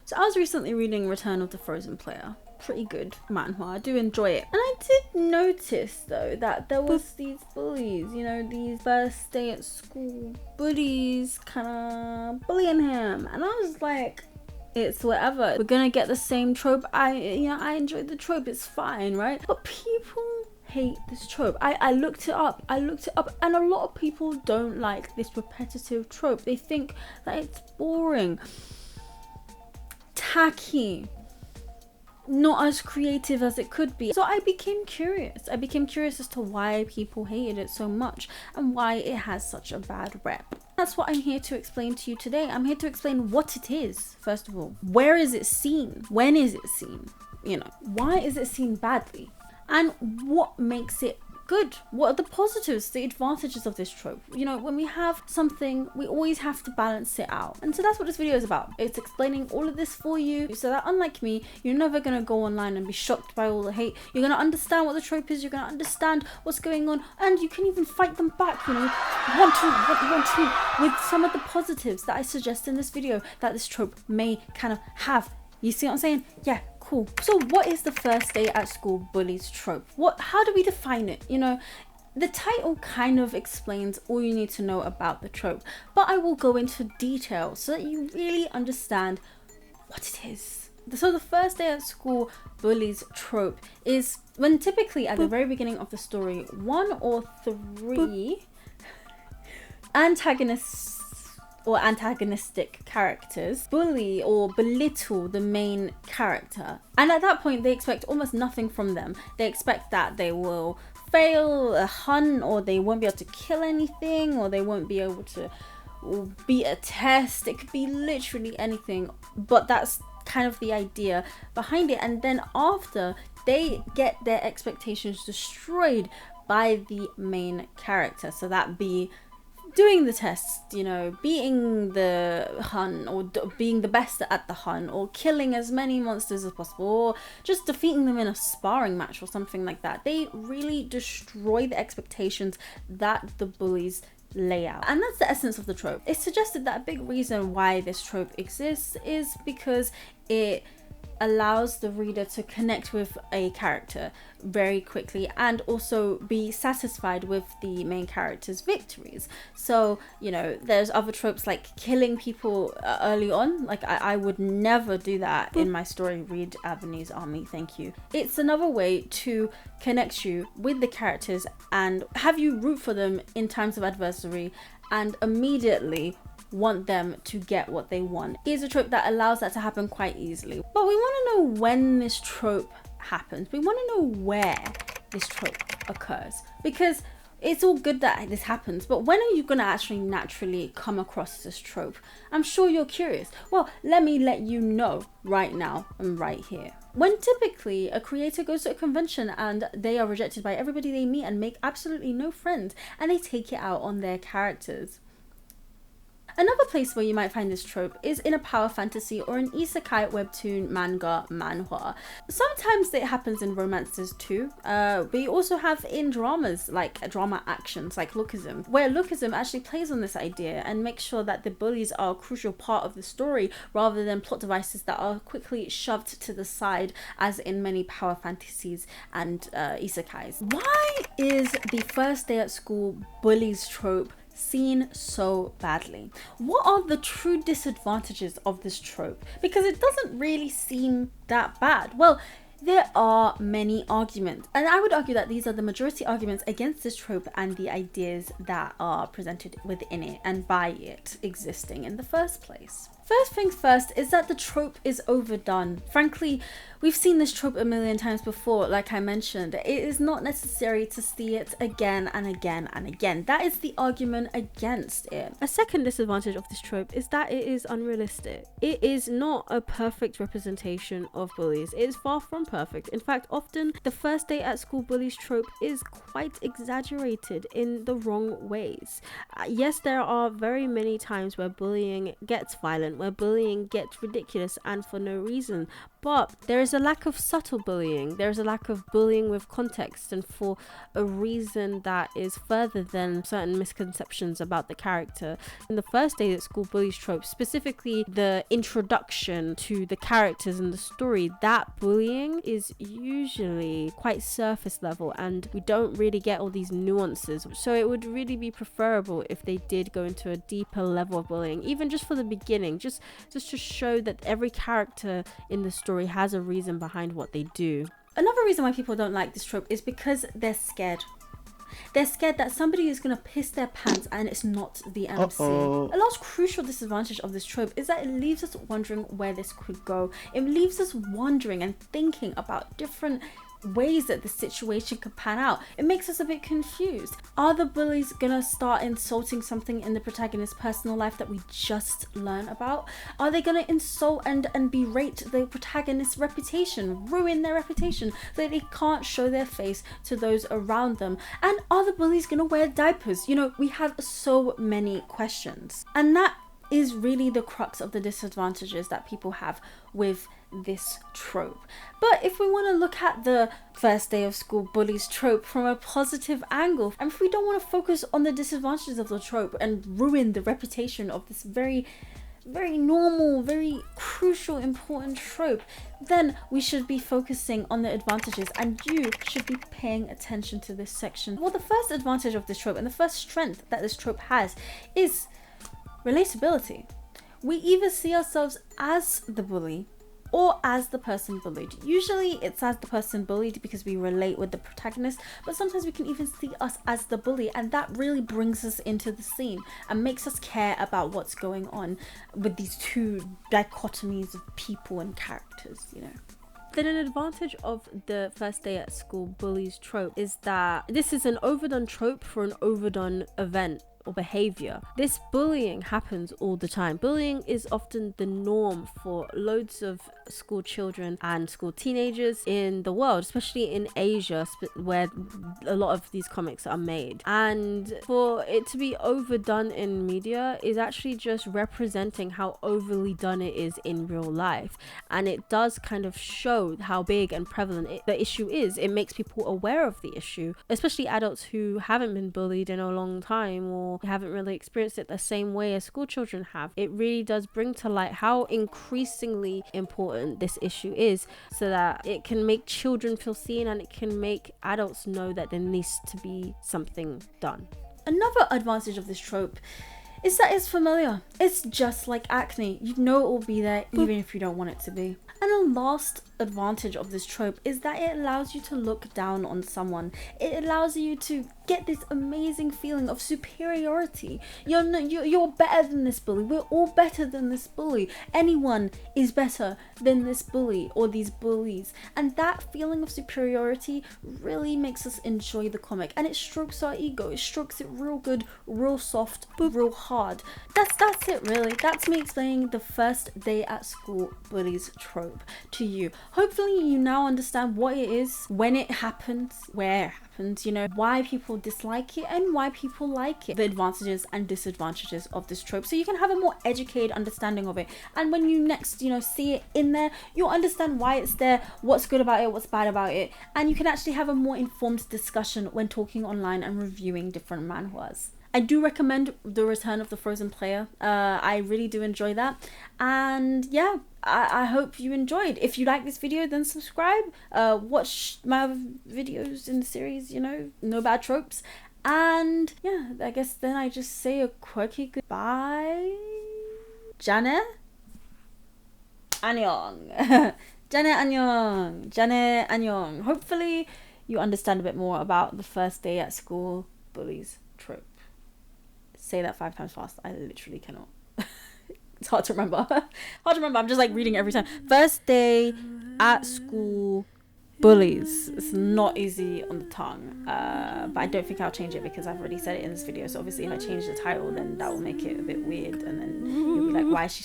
So I was recently reading Return of the Frozen Player. Pretty good manhwa. I do enjoy it. And I did notice though that there was these bullies, you know, these first day at school bullies kind of bullying him. And I was like, it's whatever. We're gonna get the same trope. I enjoyed the trope. It's fine, right? But people hate this trope. I looked it up and a lot of people don't like this repetitive trope. They think that it's boring, tacky, not as creative as it could be. So I became curious as to why people hated it so much and why it has such a bad rep. That's what I'm here to explain to you today. I'm here to explain what it is, first of all. Where is it seen? When is it seen? You know, why is it seen badly? And what makes it good? What are the positives, the advantages of this trope? You know, when we have something, we always have to balance it out. And so that's what this video is about. It's explaining all of this for you so that, unlike me, you're never gonna go online and be shocked by all the hate. You're gonna understand what the trope is, you're gonna understand what's going on, and you can even fight them back, you know, want to, with some of the positives that I suggest in this video that this trope may kind of have. You see what I'm saying? Yeah, cool. So what is the first day at school bullies trope? How do we define it? You know, the title kind of explains all you need to know about the trope, but I will go into detail so that you really understand what it is. So the first day at school bullies trope is when typically at the very beginning of the story, 1 or 3 antagonists or antagonistic characters bully or belittle the main character, and at that point they expect almost nothing from them. They expect that they will fail a hunt, or they won't be able to kill anything, or they won't be able to beat a test. It could be literally anything, but that's kind of the idea behind it. And then after, they get their expectations destroyed by the main character, so that be doing the tests, you know, beating the hunt, or being the best at the hunt, or killing as many monsters as possible, or just defeating them in a sparring match or something like that. They really destroy the expectations that the bullies lay out. And that's the essence of the trope. It's suggested that a big reason why this trope exists is because it allows the reader to connect with a character very quickly and also be satisfied with the main character's victories. So, you know, there's other tropes like killing people early on. Like I would never do that in my story. Read ABENI'S Army, thank you. It's another way to connect you with the characters and have you root for them in times of adversity and immediately want them to get what they want. It is a trope that allows that to happen quite easily. But we want to know when this trope happens. We want to know where this trope occurs, because it's all good that this happens, but when are you going to actually naturally come across this trope? I'm sure you're curious. Well, let me let you know right now and right here. When typically a creator goes to a convention and they are rejected by everybody they meet and make absolutely no friends, and they take it out on their characters. Another place where you might find this trope is in a power fantasy or an isekai webtoon, manga, manhwa. Sometimes it happens in romances too. We also have in dramas, like drama actions like Lookism, where Lookism actually plays on this idea and makes sure that the bullies are a crucial part of the story rather than plot devices that are quickly shoved to the side, as in many power fantasies and isekais. Why is the first day at school bullies trope seen so badly? What are the true disadvantages of this trope? Because it doesn't really seem that bad. Well, there are many arguments, and I would argue that these are the majority arguments against this trope and the ideas that are presented within it and by it existing in the first place. First things first is that the trope is overdone. Frankly, we've seen this trope a million times before. Like I mentioned, it is not necessary to see it again and again and again. That is the argument against it. A second disadvantage of this trope is that it is unrealistic. It is not a perfect representation of bullies. It is far from perfect. In fact, often the first day at school bullies trope is quite exaggerated in the wrong ways. Yes, there are very many times where bullying gets violent, point where bullying gets ridiculous and for no reason. But there is a lack of subtle bullying. There is a lack of bullying with context and for a reason that is further than certain misconceptions about the character. In the first day at school bullies trope, specifically the introduction to the characters in the story, that bullying is usually quite surface level and we don't really get all these nuances. So it would really be preferable if they did go into a deeper level of bullying, even just for the beginning, just to show that every character in the story has a reason behind what they do. Another reason why people don't like this trope is because they're scared. They're scared that somebody is going to piss their pants and it's not the MC. A last crucial disadvantage of this trope is that it leaves us wondering where this could go. It leaves us wondering and thinking about different ways that the situation could pan out. It makes us a bit confused. Are the bullies gonna start insulting something in the protagonist's personal life that we just learned about? Are they gonna insult and berate the protagonist's reputation, ruin their reputation so that they can't show their face to those around them? And are the bullies gonna wear diapers? You know, we have so many questions, and that is really the crux of the disadvantages that people have with this trope. But if we want to look at the first day of school bullies trope from a positive angle, and if we don't want to focus on the disadvantages of the trope and ruin the reputation of this very normal, very crucial, important trope, then we should be focusing on the advantages and you should be paying attention to this section. Well, the first advantage of this trope and the first strength that this trope has is relatability. We either see ourselves as the bully or as the person bullied. Usually it's as the person bullied because we relate with the protagonist, but sometimes we can even see us as the bully, and that really brings us into the scene and makes us care about what's going on with these two dichotomies of people and characters, you know. Then an advantage of the first day at school bullies trope is that this is an overdone trope for an overdone event or behavior. This bullying happens all the time. Bullying is often the norm for loads of school children and school teenagers in the world, especially in Asia, where a lot of these comics are made. And for it to be overdone in media is actually just representing how overly done it is in real life. And it does kind of show how big and prevalent the issue is. It makes people aware of the issue, especially adults who haven't been bullied in a long time or haven't really experienced it the same way as school children have. It really does bring to light how increasingly important this issue is, so that it can make children feel seen and it can make adults know that there needs to be something done. Another advantage of this trope is that it's familiar. It's just like acne. You know it will be there even if you don't want it to be. And the last advantage of this trope is that it allows you to look down on someone. It allows you to get this amazing feeling of superiority. You're better than this bully. We're all better than this bully. Anyone is better than this bully or these bullies. And that feeling of superiority really makes us enjoy the comic, and it strokes our ego. It strokes it real good, real soft, real hard. That's it really. That's me explaining the first day at school bullies trope to you. Hopefully you now understand what it is, when it happens, where it happens, you know, why people dislike it and why people like it, the advantages and disadvantages of this trope, so you can have a more educated understanding of it. And when you next, you know, see it in there, you'll understand why it's there, what's good about it, what's bad about it, and you can actually have a more informed discussion when talking online and reviewing different manhwas. I do recommend The Return of the Frozen Player. I really do enjoy that. And yeah, I hope you enjoyed. If you like this video, then subscribe. Watch my other videos in the series, you know, no bad tropes. And yeah, I guess then I just say a quirky goodbye. Jane? Annyeong. Jane annyeong. Jane annyeong. Hopefully you understand a bit more about the first day at school bullies trope. Say that 5 times fast. I literally cannot. It's hard to remember. I'm just like reading every time. First day at school bullies. It's not easy on the tongue. But I don't think I'll change it because I've already said it in this video. So obviously if I change the title, then that will make it a bit weird. And then you'll be like, why is she